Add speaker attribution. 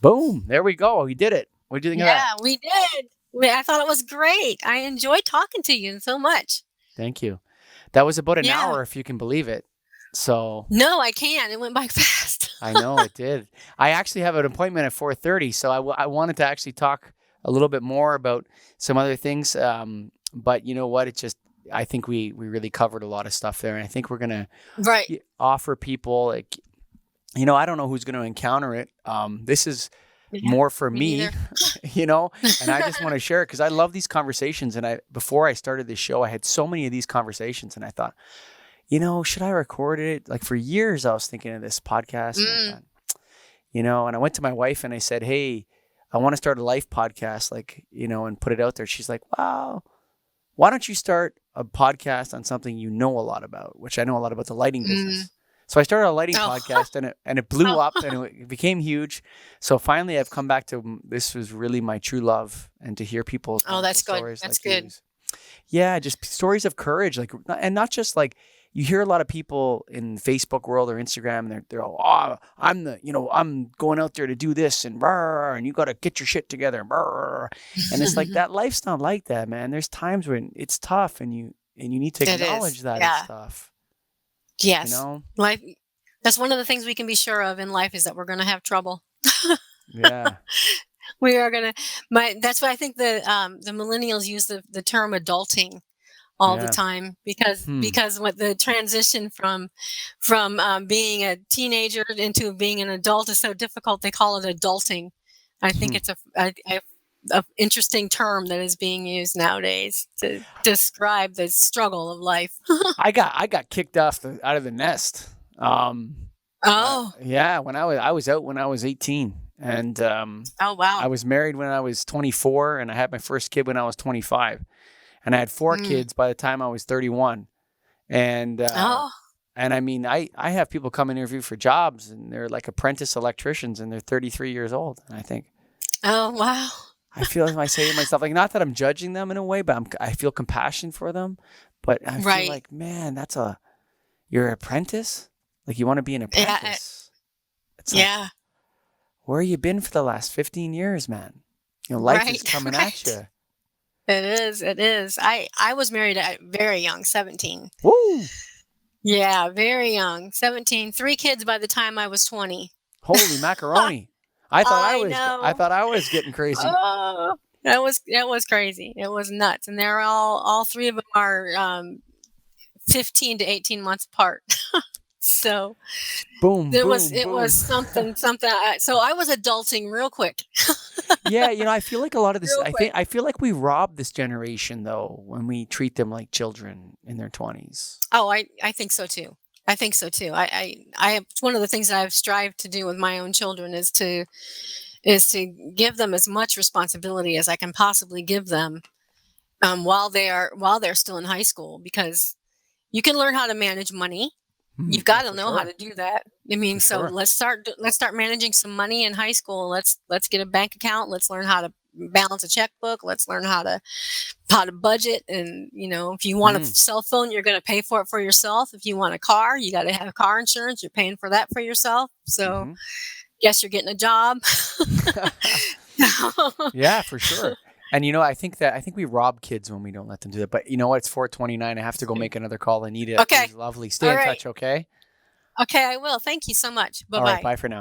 Speaker 1: Boom. There we go. We did it. What do you think of that?
Speaker 2: Yeah, we did. I thought it was great. I enjoyed talking to you so much.
Speaker 1: Thank you. That was about an
Speaker 2: Yeah.
Speaker 1: hour, if you can believe it. So
Speaker 2: No, I can't. It went by fast.
Speaker 1: I know it did. I actually have an appointment at 4:30, so I wanted to actually talk a little bit more about some other things. But you know what? I think we really covered a lot of stuff there, and I think we're gonna
Speaker 2: Right.
Speaker 1: offer people like, I don't know who's going to encounter it. This is
Speaker 2: Yeah,
Speaker 1: more for
Speaker 2: me
Speaker 1: me,
Speaker 2: neither.
Speaker 1: and I just want to share it because I love these conversations. And before I started this show, I had so many of these conversations, and I thought, should I record it? Like for years, I was thinking of this podcast, and I
Speaker 2: Mm.
Speaker 1: thought, and I went to my wife and I said, hey, I want to start a life podcast, like, and put it out there. She's like, wow, why don't you start a podcast on something you know a lot about, which I know a lot about, the lighting
Speaker 2: Mm.
Speaker 1: business. So I started a lighting
Speaker 2: Oh.
Speaker 1: podcast and it blew up and it became huge. So finally I've come back to, this was really my true love, and to hear people's
Speaker 2: Oh, that's good.
Speaker 1: stories
Speaker 2: That's
Speaker 1: like
Speaker 2: good.
Speaker 1: yours. Yeah, just stories of courage, like, and not just like, you hear a lot of people in Facebook world or Instagram, and they're all, I'm going out there to do this and you got to get your shit together. And it's like, that life's not like that, man. There's times when it's tough and you need to
Speaker 2: It is.
Speaker 1: acknowledge that
Speaker 2: Yeah.
Speaker 1: it's tough.
Speaker 2: Yes. Life. That's one of the things we can be sure of in life, is that we're going to have trouble.
Speaker 1: Yeah.
Speaker 2: We are going to. That's why I think the millennials use the term adulting all the
Speaker 1: Yeah.
Speaker 2: time, because what the transition from being a teenager into being an adult is so difficult. They call it adulting. I think it's a interesting term that is being used nowadays to describe the struggle of life.
Speaker 1: I got kicked out of the nest.
Speaker 2: Oh.
Speaker 1: Yeah, when I was out when I was 18, and
Speaker 2: Oh, wow.
Speaker 1: I was married when I was 24, and I had my first kid when I was 25, and I had 4 kids by the time I was 31, and and I mean, I have people come interview for jobs, and they're like apprentice electricians, and they're 33 years old, and I think,
Speaker 2: Oh, wow.
Speaker 1: I feel like I say to myself, like, not that I'm judging them in a way, but I feel compassion for them, but I
Speaker 2: Right.
Speaker 1: feel like, man, you're an apprentice, like you want to be an
Speaker 2: Yeah.
Speaker 1: apprentice. It's like,
Speaker 2: Yeah.
Speaker 1: where you been for the last 15 years, man? Life is
Speaker 2: Right.
Speaker 1: coming at you.
Speaker 2: It is. It is. I was married at very young, 17.
Speaker 1: Woo!
Speaker 2: Yeah, very young, 17. 3 kids by the time I was 20.
Speaker 1: Holy macaroni! I thought
Speaker 2: I
Speaker 1: I
Speaker 2: know.
Speaker 1: thought I was getting crazy.
Speaker 2: Oh, that was crazy. It was nuts, and they're all 3 of them are 15 to 18 months apart. So
Speaker 1: Boom,
Speaker 2: it
Speaker 1: boom,
Speaker 2: was
Speaker 1: boom.
Speaker 2: something. So I was adulting real quick.
Speaker 1: Yeah, I feel like a lot of this.
Speaker 2: Real quick.
Speaker 1: I feel like we rob this generation though when we treat them like children in their 20s.
Speaker 2: Oh, I think so too. I think so too. It's one of the things that I've strived to do with my own children is to give them as much responsibility as I can possibly give them, while they're still in high school, because you can learn how to manage money. You've got to know how to do that. I mean,
Speaker 1: For
Speaker 2: so
Speaker 1: sure.
Speaker 2: let's start managing some money in high school. Let's get a bank account. Let's learn how to balance a checkbook. Let's learn how to budget. And if you want a cell phone, you're going to pay for it for yourself. If you want a car, you got to have car insurance. You're paying for that for yourself. So guess you're getting a job.
Speaker 1: Yeah, for sure. And I think we rob kids when we don't let them do that. But you know what? It's 4:29. I have to go make another call. Anita,
Speaker 2: Okay.
Speaker 1: it was lovely. Stay in touch, okay?
Speaker 2: Okay, I will. Thank you so much. Bye-bye.
Speaker 1: All right, bye for now.